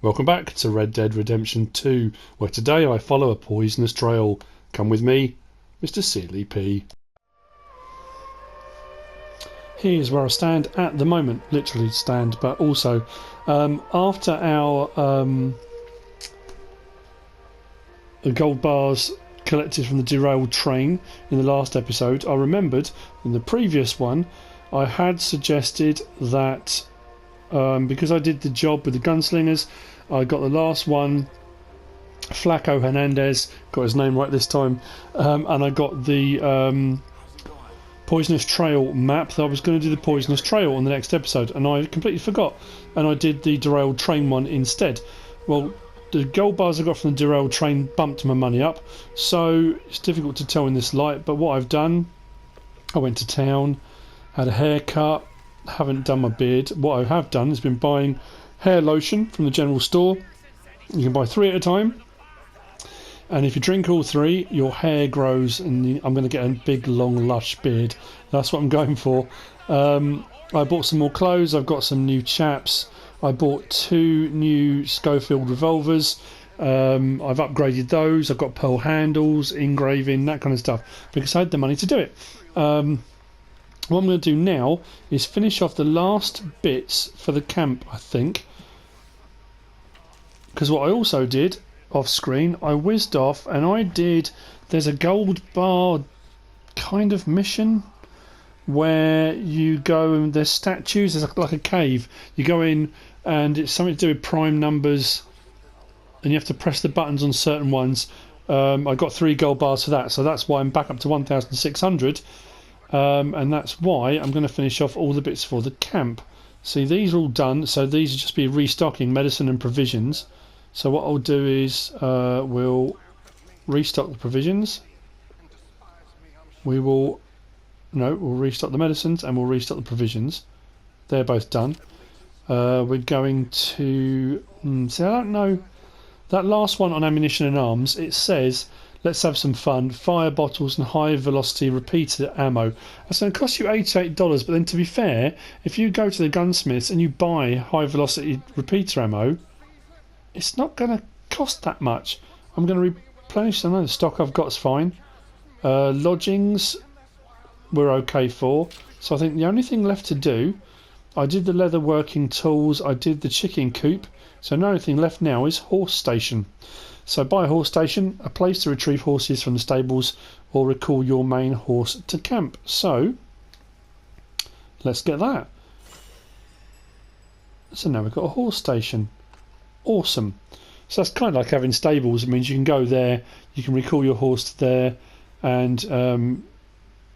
Welcome back to Red Dead Redemption 2, where today I follow a poisonous trail. Come with me, MrSealyp. Here's where I stand at the moment, literally stand, but also after our gold bars collected from the derailed train in the last episode, I remembered in the previous one I had suggested that because I did the job with the gunslingers, I got the last one, Flaco Hernandez, got his name right this time, and I got the Poisonous Trail map. That I was going to do the Poisonous Trail on the next episode, and I completely forgot, and I did the derailed train one instead. Well, the gold bars I got from the derailed train bumped my money up, so it's difficult to tell in this light, but what I've done, I went to town, had a haircut, haven't done my beard. What I have done is been buying hair lotion from the general store. You can buy 3 at a time, and if you drink all 3 your hair grows, and I'm going to get a big long lush beard. That's what I'm going for. I bought some more clothes. I've got some new chaps. I bought 2 new Schofield revolvers. I've upgraded those. I've got pearl handles, engraving, that kind of stuff, because I had the money to do it. What I'm going to do now is finish off the last bits for the camp, I think. Because what I also did off screen, I whizzed off and I did, there's a gold bar kind of mission where you go and there's statues, there's like a cave. You go in and it's something to do with prime numbers and you have to press the buttons on certain ones. I got 3 gold bars for that, so that's why I'm back up to 1,600. And that's why I'm going to finish off all the bits for the camp. See, these are all done, so these will just be restocking medicine and provisions. So what I'll do is we'll restock the provisions. We'll restock the medicines and we'll restock the provisions. They're both done. We're going to see, I don't know, that last one on ammunition and arms, it says let's have some fun, fire bottles and high velocity repeater ammo. That's going to cost you $88, but then to be fair, if you go to the gunsmiths and you buy high velocity repeater ammo, it's not going to cost that much. I'm going to replenish some of the stock I've got is fine. Lodgings we're okay for. So I think the only thing left to do, I did the leather working tools, I did the chicken coop, so the only thing left now is horse station. So buy a horse station, a place to retrieve horses from the stables, or recall your main horse to camp. So let's get that. So now we've got a horse station. Awesome. So that's kind of like having stables. It means you can go there, you can recall your horse there, and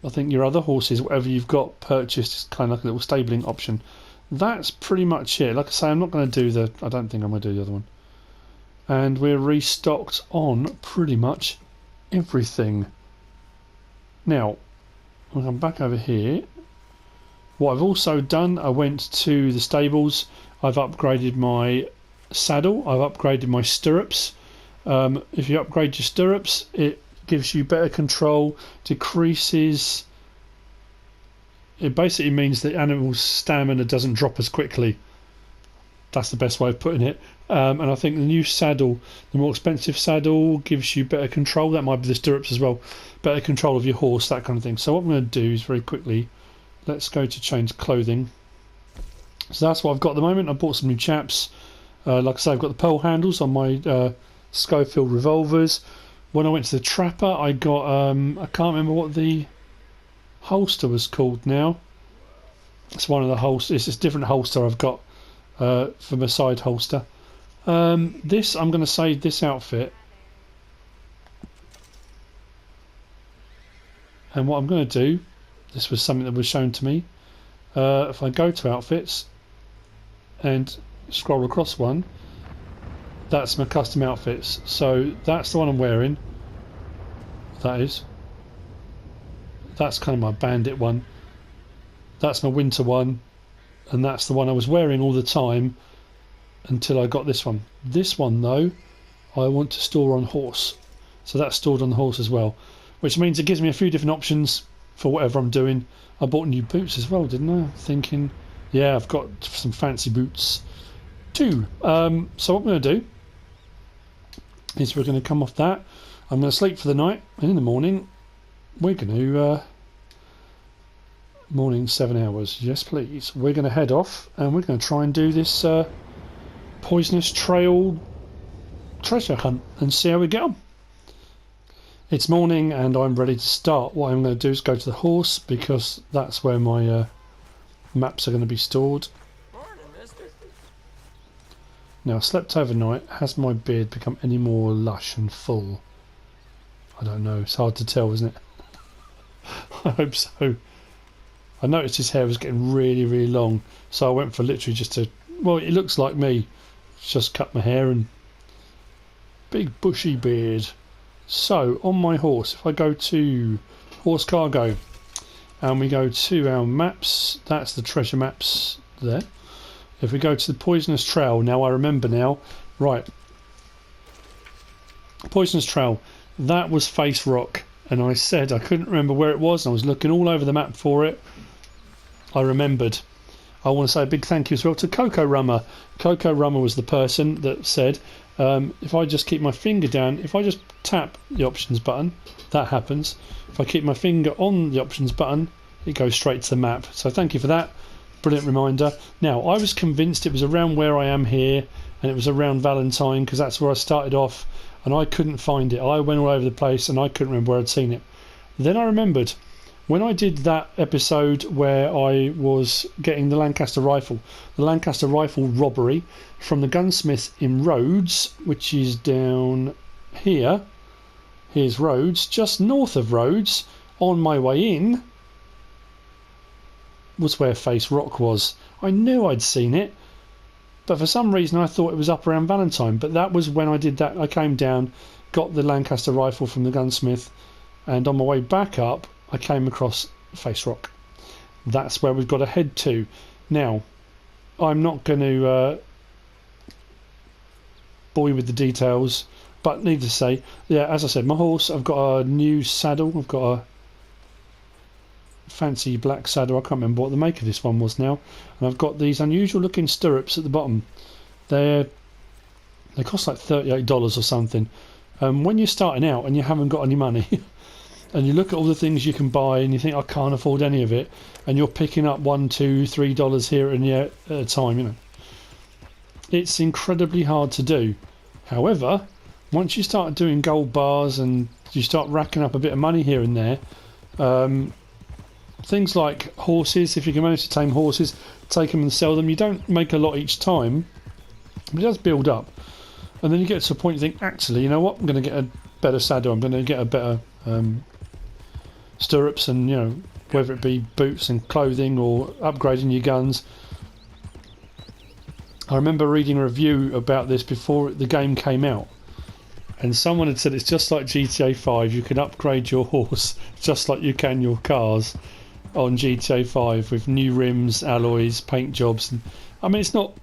I think your other horses, whatever you've got purchased, is kind of like a little stabling option. That's pretty much it. Like I say, I'm not going to do I don't think I'm going to do the other one. And we're restocked on pretty much everything. Now, I'll come back over here. What I've also done, I went to the stables. I've upgraded my saddle. I've upgraded my stirrups. If you upgrade your stirrups, it gives you better control, decreases. It basically means the animal's stamina doesn't drop as quickly. That's the best way of putting it. And I think the new saddle, the more expensive saddle, gives you better control. That might be the stirrups as well. Better control of your horse, that kind of thing. So what I'm going to do is very quickly, let's go to change clothing. So that's what I've got at the moment. I bought some new chaps. Like I say, I've got the pearl handles on my Schofield revolvers. When I went to the trapper, I got, I can't remember what the holster was called now. It's one of the holsters. It's a different holster I've got for my side holster. This, I'm going to save this outfit. And what I'm going to do, this was something that was shown to me. If I go to outfits and scroll across one, that's my custom outfits. So that's the one I'm wearing. That is. That's kind of my bandit one. That's my winter one. And that's the one I was wearing all the time until I got this one. This one though, I want to store on horse. So that's stored on the horse as well. Which means it gives me a few different options for whatever I'm doing. I bought new boots as well, didn't I? Thinking, yeah, I've got some fancy boots. 2. So what I'm going to do is we're going to come off that. I'm going to sleep for the night, and in the morning we're going to morning 7 hours, yes please. We're going to head off and we're going to try and do this poisonous trail treasure hunt and see how we get on. It's morning and I'm ready to start. What I'm going to do is go to the horse, because that's where my maps are going to be stored. Morning, mister. Now, I slept overnight. Has my beard become any more lush and full? I don't know. It's hard to tell, isn't it? I hope so. I noticed his hair was getting really, really long, so I went for literally just to... Well, it looks like me. Just cut my hair and... Big bushy beard. So, on my horse, if I go to horse cargo and we go to our maps, that's the treasure maps there. If we go to the poisonous trail, now I remember now, right, poisonous trail, that was Face Rock, and I said I couldn't remember where it was, and I was looking all over the map for it. I remembered. I want to say a big thank you as well to Coco Rummer. Coco Rummer was the person that said, if I just keep my finger down, if I just tap the options button, that happens. If I keep my finger on the options button, it goes straight to the map. So thank you for that. Brilliant reminder. Now, I was convinced it was around where I am here, and it was around Valentine, because that's where I started off, and I couldn't find it. I went all over the place and I couldn't remember where I'd seen it. Then I remembered when I did that episode where I was getting the Lancaster rifle robbery from the gunsmith in Rhodes, which is down here. Here's Rhodes, just north of Rhodes, on my way in, was where Face Rock was. I knew I'd seen it, but for some reason I thought it was up around Valentine. But that was when I did that. I came down, got the Lancaster rifle from the gunsmith, and on my way back up I came across Face Rock. That's where we've got to head to. Now, I'm not going to bore you with the details, but needless to say, yeah, as I said, my horse, I've got a new saddle. I've got a fancy black saddle. I can't remember what the make of this one was now. And I've got these unusual looking stirrups at the bottom. They cost like $38 or something. When you're starting out and you haven't got any money and you look at all the things you can buy and you think I can't afford any of it, and you're picking up $1, $2, $3 here and there at a time, you know, it's incredibly hard to do. However, once you start doing gold bars and you start racking up a bit of money here and there, things like horses, if you can manage to tame horses, take them and sell them, you don't make a lot each time, but it does build up. And then you get to a point you think, actually, you know what, I'm going to get a better saddle, I'm going to get a better stirrups, and, you know, whether it be boots and clothing or upgrading your guns. I remember reading a review about this before the game came out, and someone had said it's just like GTA 5, you can upgrade your horse just like you can your cars on GTA 5 with new rims, alloys, paint jobs. And, I mean, it's not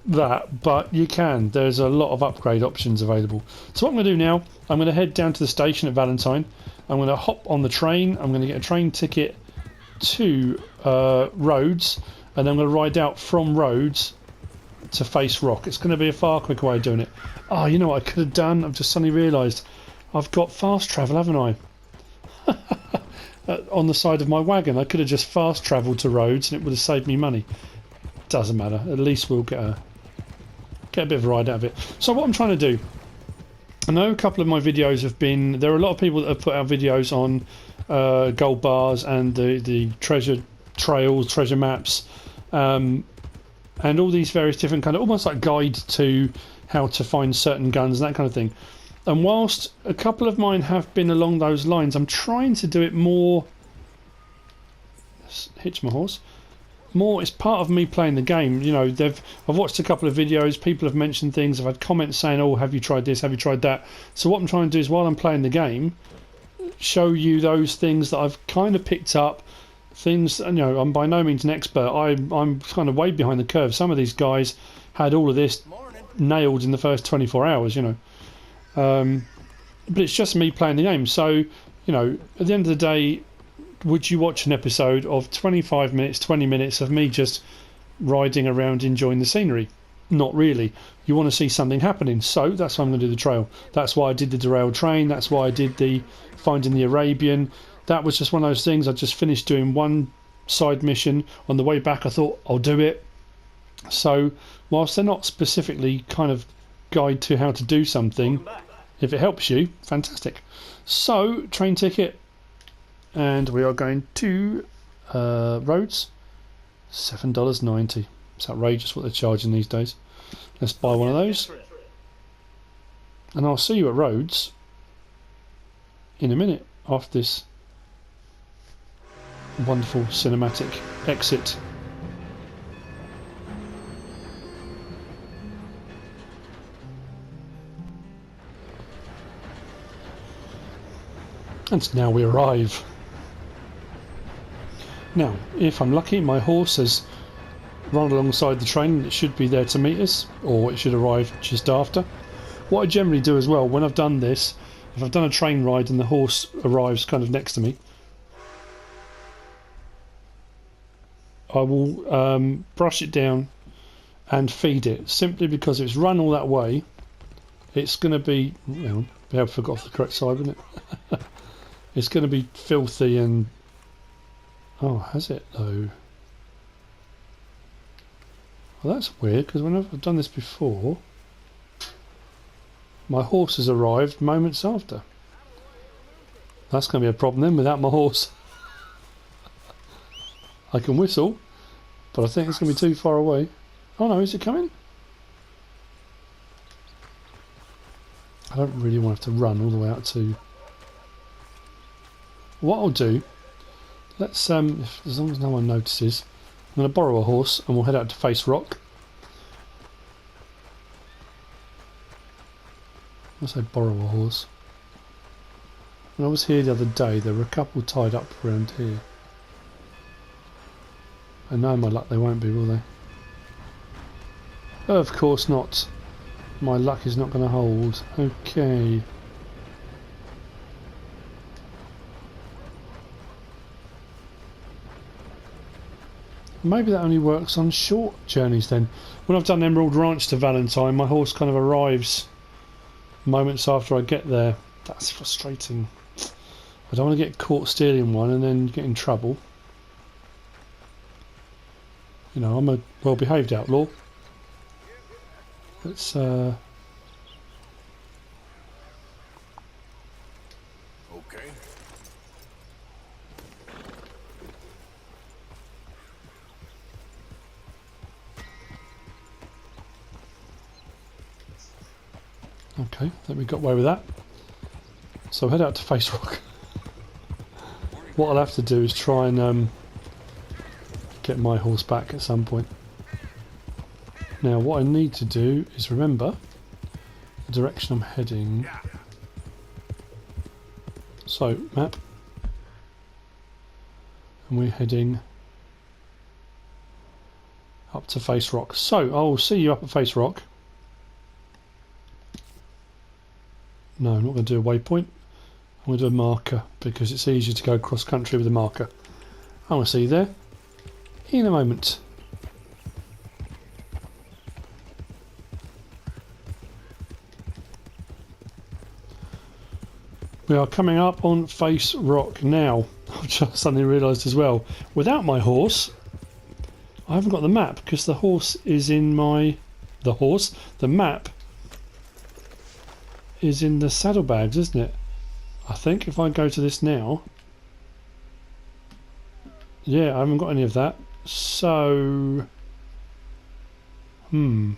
that, but you can. There's a lot of upgrade options available. So what I'm going to do now, I'm going to head down to the station at Valentine. I'm going to hop on the train. I'm going to get a train ticket to Rhodes, and then I'm going to ride out from Rhodes to Face Rock. It's going to be a far quicker way of doing it. Oh, you know what I could have done? I've just suddenly realised I've got fast travel, haven't I? On the side of my wagon, I could have just fast travelled to Rhodes and it would have saved me money. Doesn't matter. At least we'll get a bit of a ride out of it. So what I'm trying to do, I know a couple of my videos have been, there are a lot of people that have put out videos on gold bars and the treasure trails, treasure maps, and all these various different kind of, almost like guide to how to find certain guns and that kind of thing. And whilst a couple of mine have been along those lines, I'm trying to do it more, hitch my horse, more, it's part of me playing the game. You know, I've watched a couple of videos, people have mentioned things, I've had comments saying, oh, have you tried this, have you tried that? So what I'm trying to do is, while I'm playing the game, show you those things that I've kind of picked up, things, you know, I'm by no means an expert, I'm kind of way behind the curve. Some of these guys had all of this nailed in the first 24 hours, you know. But it's just me playing the game. So, you know, at the end of the day, would you watch an episode of 25 minutes, 20 minutes of me just riding around enjoying the scenery? not really. You want to see something happening, so that's why I'm going to do the trail. That's why I did the derailed train. That's why I did the finding the Arabian. That was just one of those things. I just finished doing one side mission. On the way back I thought I'll do it. So whilst they're not specifically kind of guide to how to do something, if it helps you, fantastic. So train ticket, and we are going to Rhodes. $7.90. It's outrageous what they're charging these days. Let's buy one of those, and I'll see you at Rhodes in a minute after this wonderful cinematic exit. And now we arrive. Now, if I'm lucky, my horse has run alongside the train and it should be there to meet us, or it should arrive just after. What I generally do as well, when I've done this, if I've done a train ride and the horse arrives kind of next to me, I will brush it down and feed it, simply because if it's run all that way, it's going to be, well, I forgot off the correct side, isn't it? It's going to be filthy and... Oh, has it though? Well, that's weird, because when I've done this before, my horse has arrived moments after. That's going to be a problem then without my horse. I can whistle, but I think it's going to be too far away. Oh no, is it coming? I don't really want to have to run all the way out to... What I'll do, let's as long as no one notices, I'm going to borrow a horse and we'll head out to Face Rock. I say borrow a horse. When I was here the other day, there were a couple tied up around here. I know my luck they won't be, will they? Oh, of course not. My luck is not going to hold. Okay. Maybe that only works on short journeys then. When I've done Emerald Ranch to Valentine, my horse kind of arrives moments after I get there. That's frustrating. I don't want to get caught stealing one and then get in trouble. You know, I'm a well-behaved outlaw. Let's Okay. Okay, I think we got away with that. So head out to Face Rock. What I'll have to do is try and get my horse back at some point. Now what I need to do is remember the direction I'm heading. So, map. And we're heading up to Face Rock. So, I'll see you up at Face Rock. No, I'm not going to do a waypoint. I'm going to do a marker because it's easier to go cross country with a marker. I will see you there in a moment. We are coming up on Face Rock now. I've just suddenly realised as well, without my horse, I haven't got the map because the horse is in my... The map is in the saddlebags, isn't it? I think if I go to this now... Yeah, I haven't got any of that. So... Now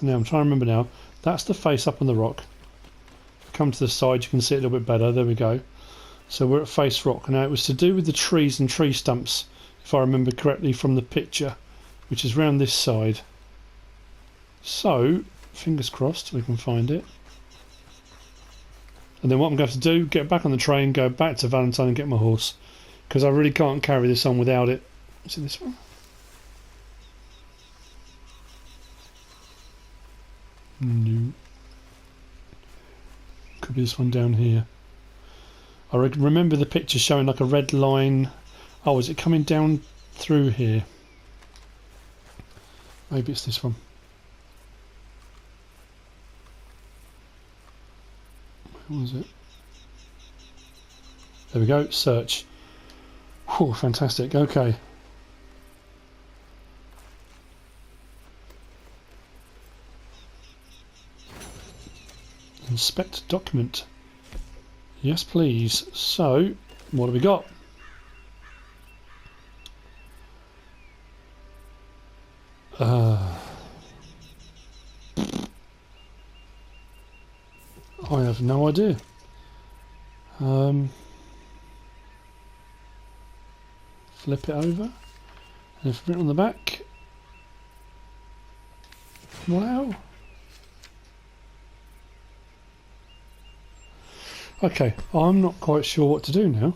I'm trying to remember now. That's the face up on the rock. Come to the side, you can see it a little bit better. There we go. So we're at Face Rock. Now it was to do with the trees and tree stumps, if I remember correctly from the picture, which is round this side. So, fingers crossed we can find it. And then what I'm going to have to do, get back on the train, go back to Valentine and get my horse. Because I really can't carry this on without it. Is it this one? No. Could be this one down here. I remember the picture showing like a red line. Oh, is it coming down through here? Maybe it's this one. What was it? There we go, search. Oh, fantastic, okay. Inspect document. Yes, please. So, what have we got? I have no idea. Flip it over. And if written on the back. Wow. Okay, I'm not quite sure what to do now.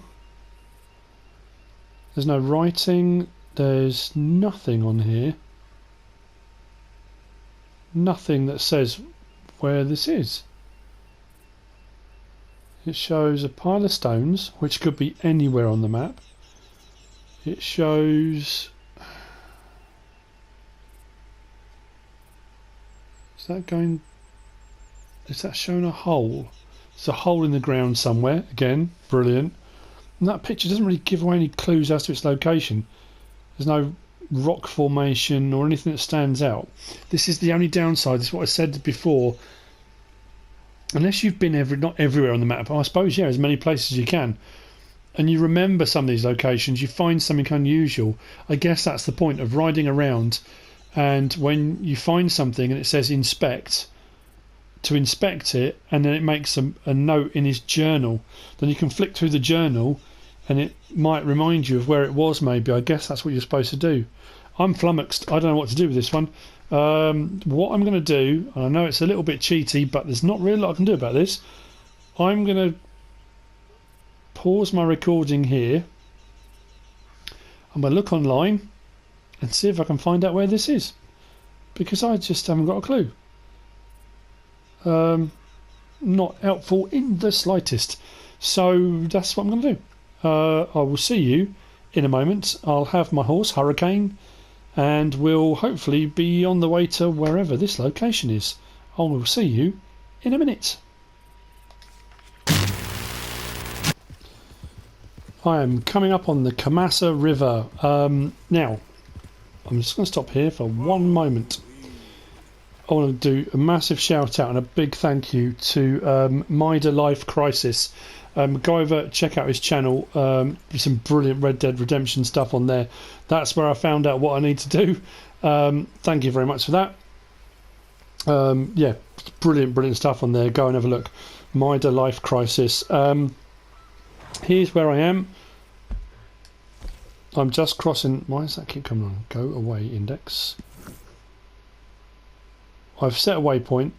There's no writing. There's nothing on here. Nothing that says where this is. It shows a pile of stones, which could be anywhere on the map. It shows... Is that going... Is that showing a hole? It's a hole in the ground somewhere. Again, brilliant. And that picture doesn't really give away any clues as to its location. There's no rock formation or anything that stands out. This is the only downside. This is what I said before. Unless you've been not everywhere on the map, I suppose, yeah, as many places as you can, and you remember some of these locations, you find something unusual. I guess that's the point of riding around, and when you find something and it says inspect, to inspect it, and then it makes a note in his journal, then you can flick through the journal and it might remind you of where it was. Maybe, I guess that's what you're supposed to do. I'm flummoxed. I don't know what to do with this one. What I'm going to do, and I know it's a little bit cheaty, but there's not really a lot I can do about this. I'm going to pause my recording here. I'm going to look online and see if I can find out where this is, because I just haven't got a clue. Not helpful in the slightest. So that's what I'm going to do. I will see you in a moment. I'll have my horse, Hurricane, and we'll hopefully be on the way to wherever this location is. I will see you in a minute. I am coming up on the Kamasa River. Now, I'm just going to stop here for one moment. I want to do a massive shout out and a big thank you to Mida Life Crisis. Go over, check out his channel. There's some brilliant Red Dead Redemption stuff on there. That's where I found out what I need to do. Thank you very much for that. Yeah, brilliant stuff on there. Go and have a look. Mida Life Crisis. Here's where I am. I'm just crossing. Why does that keep coming on? Go away, index. I've set a waypoint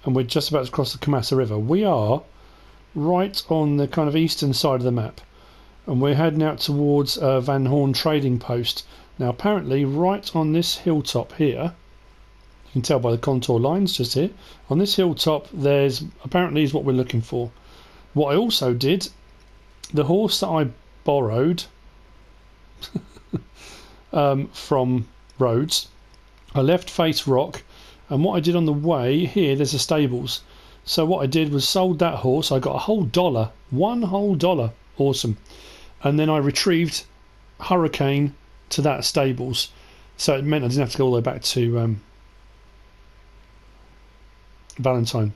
and we're just about to cross the Kamasa River. We are right on the kind of eastern side of the map, and we're heading out towards Van Horn Trading Post. Now apparently right on this hilltop here, you can tell by the contour lines just here, on this hilltop there's apparently is what we're looking for. What I also did, the horse that I borrowed from Rhodes, I left Face Rock, and what I did on the way here, there's a stables. So what I did was sold that horse. I got a whole $1, one whole $1, awesome. And then I retrieved Hurricane to that stables. So it meant I didn't have to go all the way back to Valentine.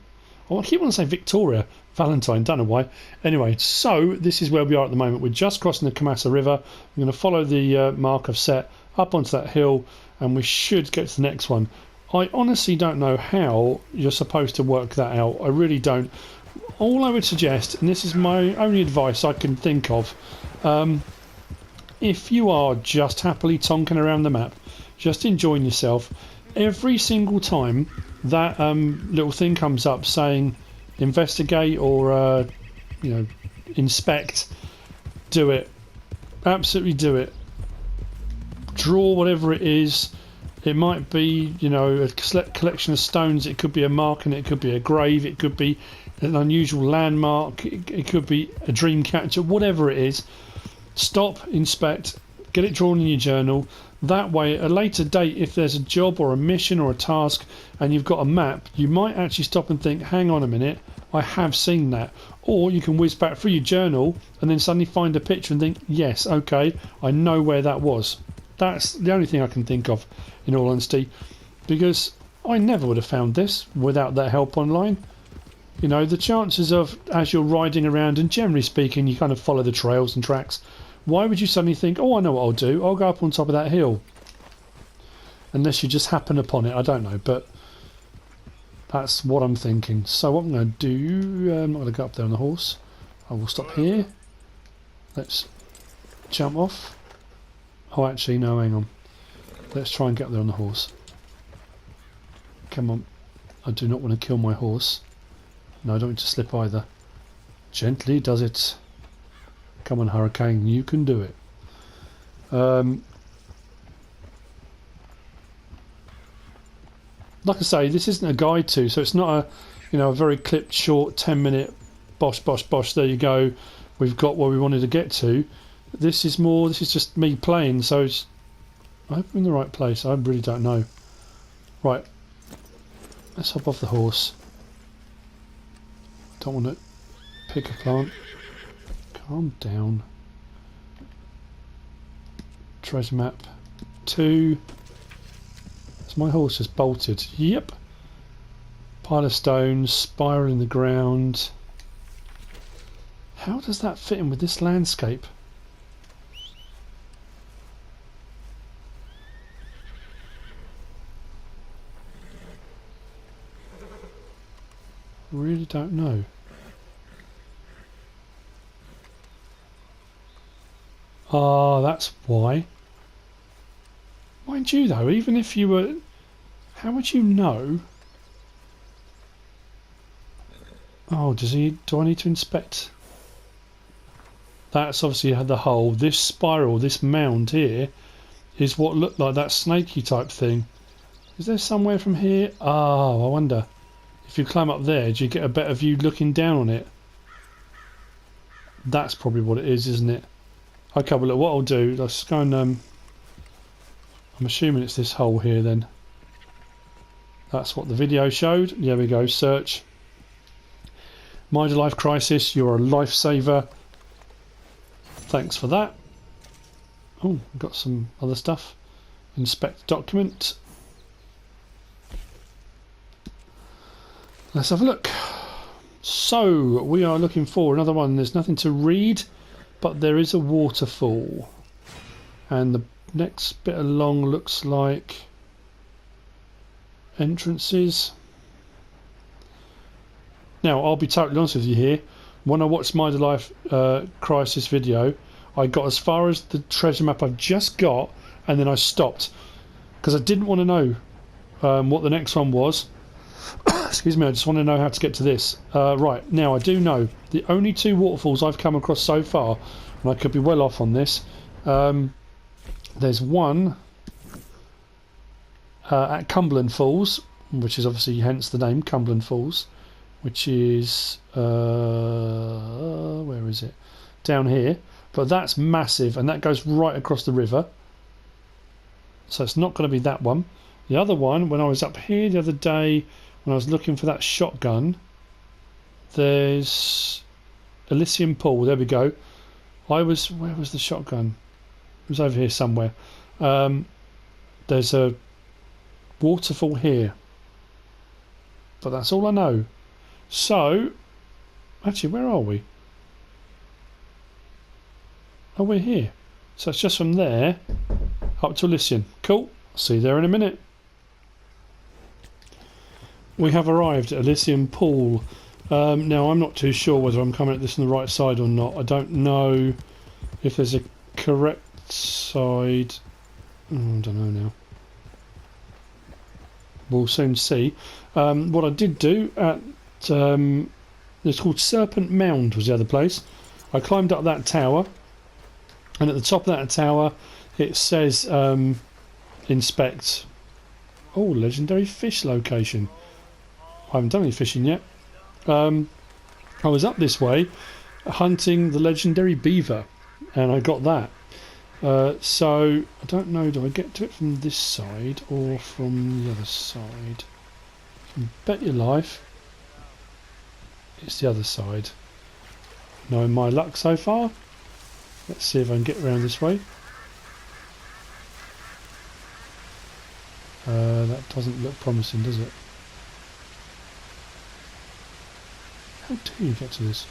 Oh, I keep wanting to say Victoria. Valentine, don't know why. Anyway, so this is where we are at the moment. We're just crossing the Kamasa River. I'm going to follow the mark I've set up onto that hill, and we should get to the next one. I honestly don't know how you're supposed to work that out. I really don't. All I would suggest, and this is my only advice I can think of, if you are just happily tonking around the map, just enjoying yourself, every single time that little thing comes up saying investigate or inspect, do it. Absolutely do it. Draw whatever it is. It might be, a collection of stones. It could be a mark, and it could be a grave. It could be an unusual landmark. It could be a dream catcher. Whatever it is, stop, inspect, get it drawn in your journal. That way, at a later date, if there's a job or a mission or a task and you've got a map, you might actually stop and think, hang on a minute, I have seen that. Or you can whiz back through your journal and then suddenly find a picture and think, yes, okay, I know where that was. That's the only thing I can think of, in all honesty, because I never would have found this without that help online. You know, the chances of, as you're riding around, and generally speaking, you kind of follow the trails and tracks, why would you suddenly think, oh, I know what I'll do, I'll go up on top of that hill? Unless you just happen upon it, I don't know, but that's what I'm thinking. So what I'm going to do, I'm not going to go up there on the horse. I will stop here. Let's jump off. Oh, actually, no, hang on. Let's try and get up there on the horse. Come on. I do not want to kill my horse. No, I don't want to slip either. Gently does it. Come on, Hurricane, you can do it. Like I say, this isn't a guide to, so it's not a very clipped, short 10-minute bosh, bosh, bosh. There you go. We've got where we wanted to get to. This is just me playing. So I hope I'm in the right place. I really don't know. Right, let's hop off the horse. Don't want to pick a plant. Calm down. Treasure map 2. Is my horse just bolted? Yep. Pile of stones, spiral in the ground. How does that fit in with this landscape? Really don't know. Ah, that's why. Mind you though, even if you were... How would you know? Oh, do I need to inspect? That's obviously had the hole. This spiral, this mound here, is what looked like that snaky type thing. Is there somewhere from here? Oh, I wonder. If you climb up there, do you get a better view looking down on it? That's probably what it is, isn't it? Okay, well look, what I'll do, let's go and I'm assuming it's this hole here then. That's what the video showed. There we go, search. Mida Life Crisis, you're a lifesaver. Thanks for that. Oh, we've got some other stuff. Inspect document. Let's have a look. So, we are looking for another one. There's nothing to read, but there is a waterfall. And the next bit along looks like entrances. Now, I'll be totally honest with you here. When I watched Mida Life Crisis video, I got as far as the treasure map I've just got, and then I stopped. Because I didn't want to know what the next one was. Excuse me, I just want to know how to get to this. Right, now I do know the only 2 waterfalls I've come across so far, and I could be well off on this. There's one at Cumberland Falls, which is obviously hence the name Cumberland Falls, which is where is it? Down here. But that's massive, and that goes right across the river. So it's not going to be that one. The other one, when I was up here the other day, when I was looking for that shotgun, there's Elysium Pool. There we go. Where was the shotgun? It was over here somewhere. There's a waterfall here, but that's all I know. So, actually, where are we? Oh, we're here. So it's just from there up to Elysium. Cool. See you there in a minute. We have arrived at Elysium Pool. Now, I'm not too sure whether I'm coming at this on the right side or not. I don't know if there's a correct side. Oh, I don't know now. We'll soon see. What I did do at... it's called Serpent Mound was the other place. I climbed up that tower, and at the top of that tower it says inspect. Oh, legendary fish location. I haven't done any fishing yet. I was up this way hunting the legendary beaver, and I got that. So I don't know, do I get to it from this side or from the other side? Bet your life it's the other side. Knowing my luck so far, let's see if I can get around this way. That doesn't look promising, does it? How do you get to this?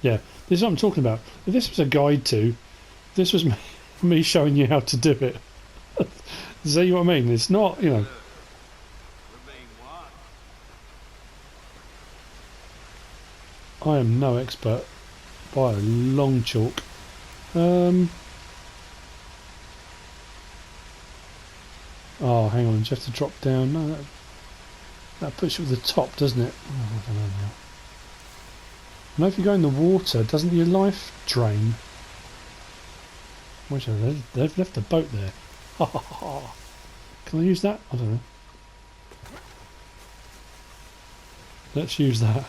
Yeah, this is what I'm talking about. If this was a guide to, this was me showing you how to do it. See what I mean? It's not, you know. I am no expert by a long chalk. Oh, hang on, you have to drop down. No, that puts you at the top, doesn't it? Oh, I don't know now. I know if you go in the water, doesn't your life drain? They've left the boat there. Can I use that? I don't know. Let's use that.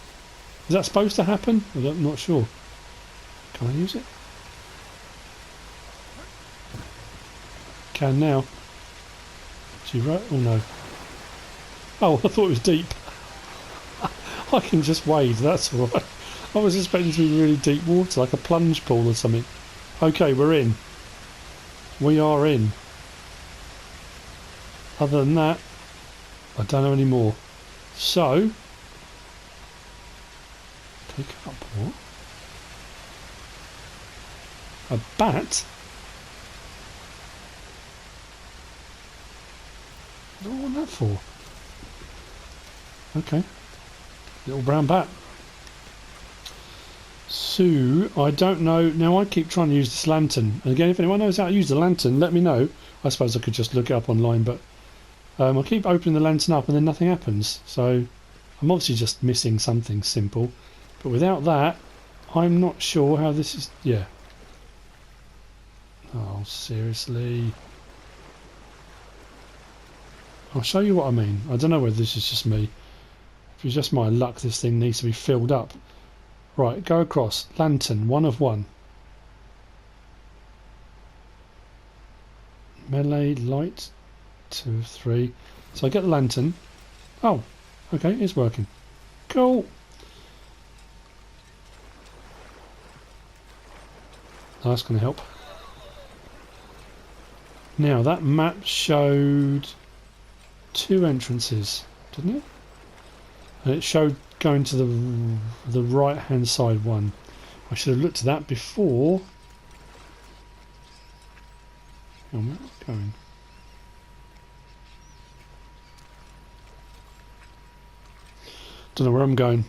Is that supposed to happen? I'm not sure. Can I use it? Can now. She right? Oh no. Oh, I thought it was deep. I can just wade, that's alright. I was expecting to be really deep water, like a plunge pool or something. Okay, we're in. We are in. Other than that, I don't know any more. So, take up what? A bat? What do I want that for? Okay. Little brown bat. So, I don't know. Now, I keep trying to use this lantern. And again, if anyone knows how to use the lantern, let me know. I suppose I could just look it up online, but I keep opening the lantern up and then nothing happens. So, I'm obviously just missing something simple. But without that, I'm not sure how this is... Yeah. Oh, seriously. I'll show you what I mean. I don't know whether this is just me. If it's just my luck, this thing needs to be filled up. Right, go across. Lantern, 1 of 1. Melee, light, 2 of 3. So I get the lantern. Oh, okay, it's working. Cool. That's going to help. Now, that map showed 2 entrances, didn't it? And it showed going to the right hand side one. I should have looked at that before. Oh, where am I going? Don't know where I'm going.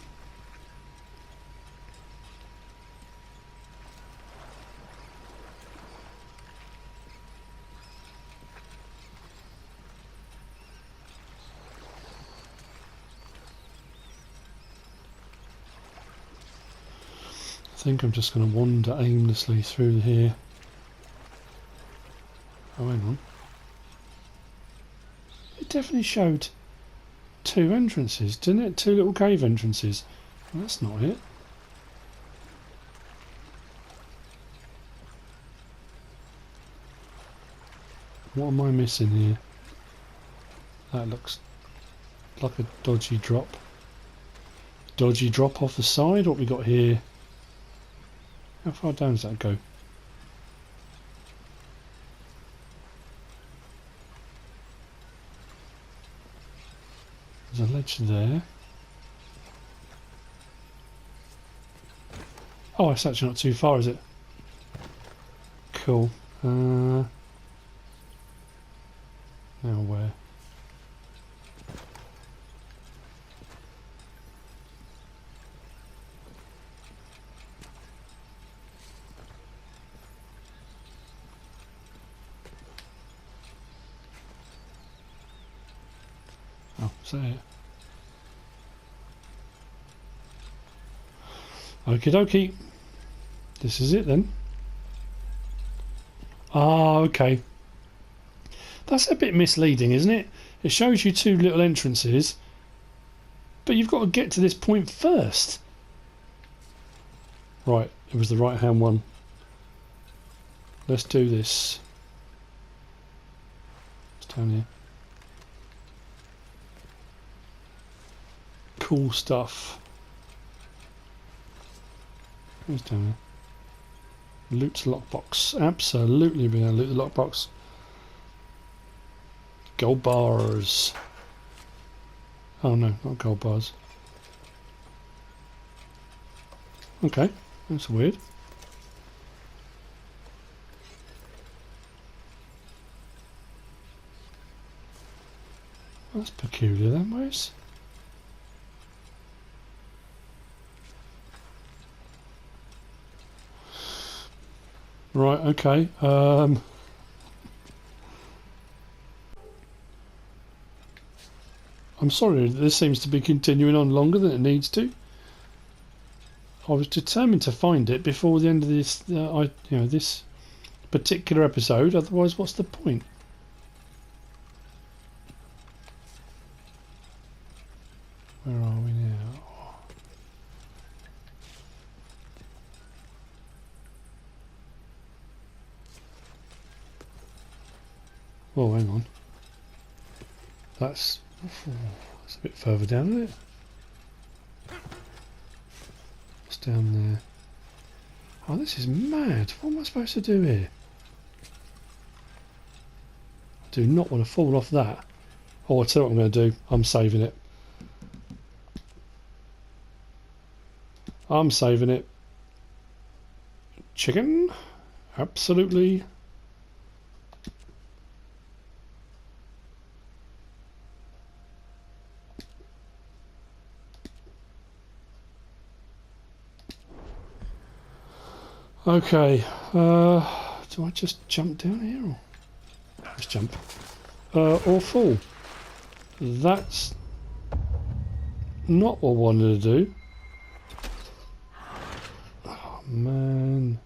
I think I'm just going to wander aimlessly through here. Oh, hang on. It definitely showed 2 entrances, didn't it? 2 little cave entrances. Well, that's not it. What am I missing here? That looks like a dodgy drop. Dodgy drop off the side. What we got here? How far down does that go? There's a ledge there. Oh, it's actually not too far, is it? Cool. Now where? Oh, is that it? Okie dokie. This is it then. Ah, okay. That's a bit misleading, isn't it? It shows you 2 little entrances, but you've got to get to this point first. Right, it was the right hand one. Let's do this. It's down here. Cool stuff. What's down there? Loot lockbox. Absolutely being able to loot the lockbox. Gold bars. Oh no, not gold bars. Okay, that's weird. That's peculiar, that ways. Right, okay. I'm sorry, this seems to be continuing on longer than it needs to. I was determined to find it before the end of this, this particular episode. Otherwise, what's the point? Where are we now? Oh, hang on. That's a bit further down, isn't it? What's down there? Oh, this is mad. What am I supposed to do here? I do not want to fall off that. Oh, I'll tell you what I'm going to do. I'm saving it. I'm saving it. Chicken? Absolutely. Okay. Do I just jump down here? Or just jump. Or fall. That's not what I wanted to do. Oh, man.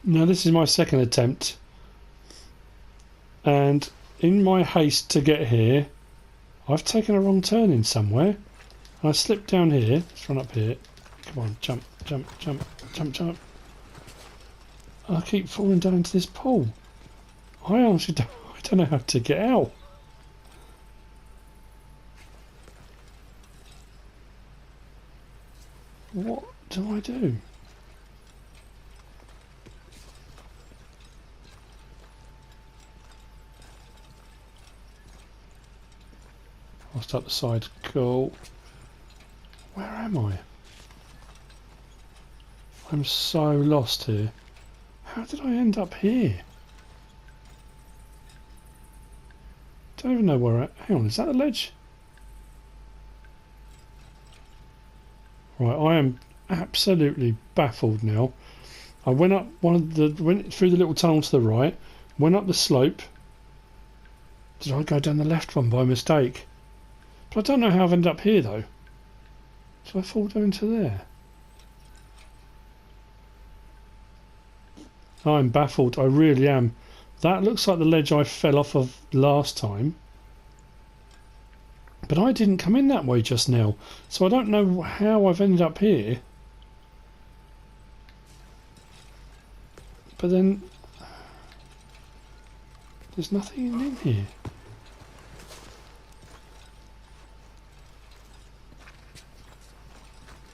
Now this is my second attempt, and in my haste to get here I've taken a wrong turn in somewhere. I slipped down here. Let's run up here. Come on, jump, jump, jump, jump, jump. I keep falling down into this pool. I honestly don't know how to get out. What do I do? I'll start the side. Cool. Where am I? I'm so lost here. How did I end up here? Don't even know where I... Hang on, is that the ledge? Right, I am absolutely baffled now. I went up went through the little tunnel to the right, went up the slope. Did I go down the left one by mistake? But I don't know how I've ended up here though. So I fall down to there. I'm baffled, I really am. That looks like the ledge I fell off of last time. But I didn't come in that way just now. So I don't know how I've ended up here. But then... there's nothing in here.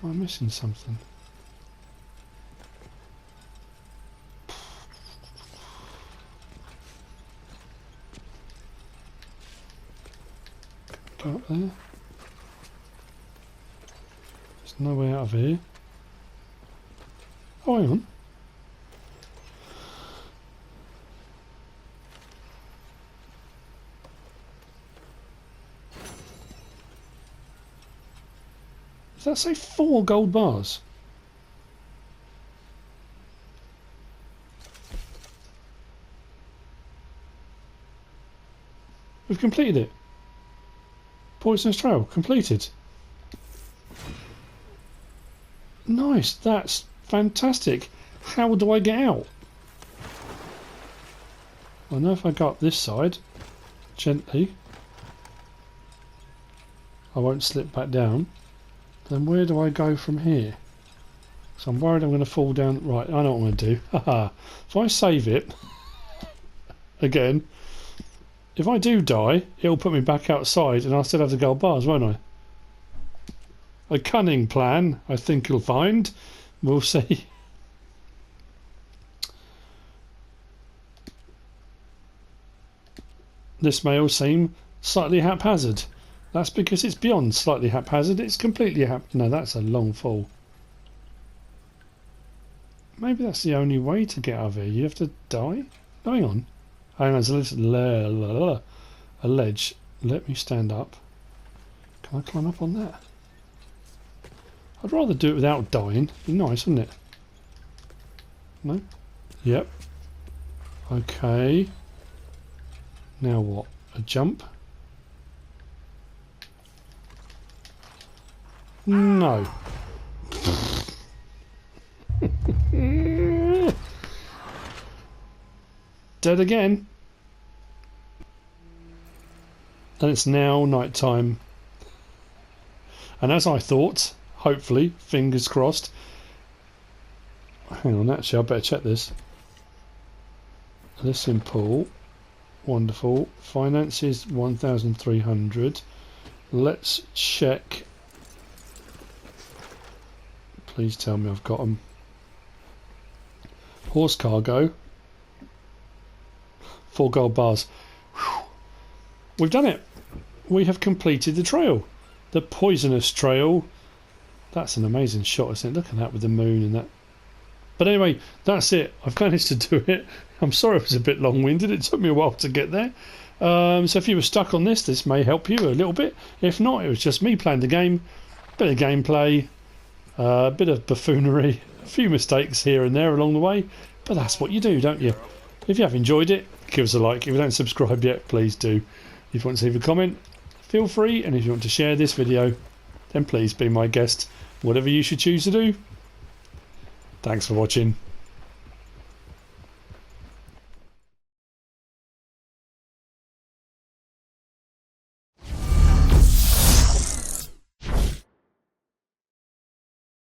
Am I missing something? Up there. There's no way out of here. Oh, hang on. Does that say 4 gold bars? We've completed it. Poisonous Trail, completed. Nice, that's fantastic. How do I get out? I know if I go up this side, gently, I won't slip back down. Then where do I go from here? So I'm worried I'm going to fall down. Right, I know what I'm going to do. Haha. If I save it, again, if I do die, it'll put me back outside and I'll still have the gold bars, won't I? A cunning plan, I think you'll find. We'll see. This may all seem slightly haphazard. That's because it's beyond slightly haphazard. It's completely no, that's a long fall. Maybe that's the only way to get out of here. You have to die? Oh, hang on. Hang on, there's a ledge. Let me stand up. Can I climb up on that? I'd rather do it without dying. It'd be nice, wouldn't it? No? Yep. Okay. Now what? A jump? No. Dead again. And it's now night time. And as I thought, hopefully, fingers crossed. Hang on, actually, I better check this. Listen pool. Wonderful. Finances 1,300. Let's check. Please tell me I've got them. Horse cargo. 4 gold bars. Whew. We've done it. We have completed the trail. The poisonous trail. That's an amazing shot, isn't it? Look at that with the moon and that. But anyway, that's it. I've managed to do it. I'm sorry it was a bit long-winded. It took me a while to get there. So if you were stuck on this may help you a little bit. If not, it was just me playing the game. Bit of gameplay. A bit of buffoonery. A few mistakes here and there along the way. But that's what you do, don't you? If you have enjoyed it, give us a like. If you don't subscribe yet, please do. If you want to leave a comment, feel free. And if you want to share this video, then please be my guest. Whatever you should choose to do. Thanks for watching.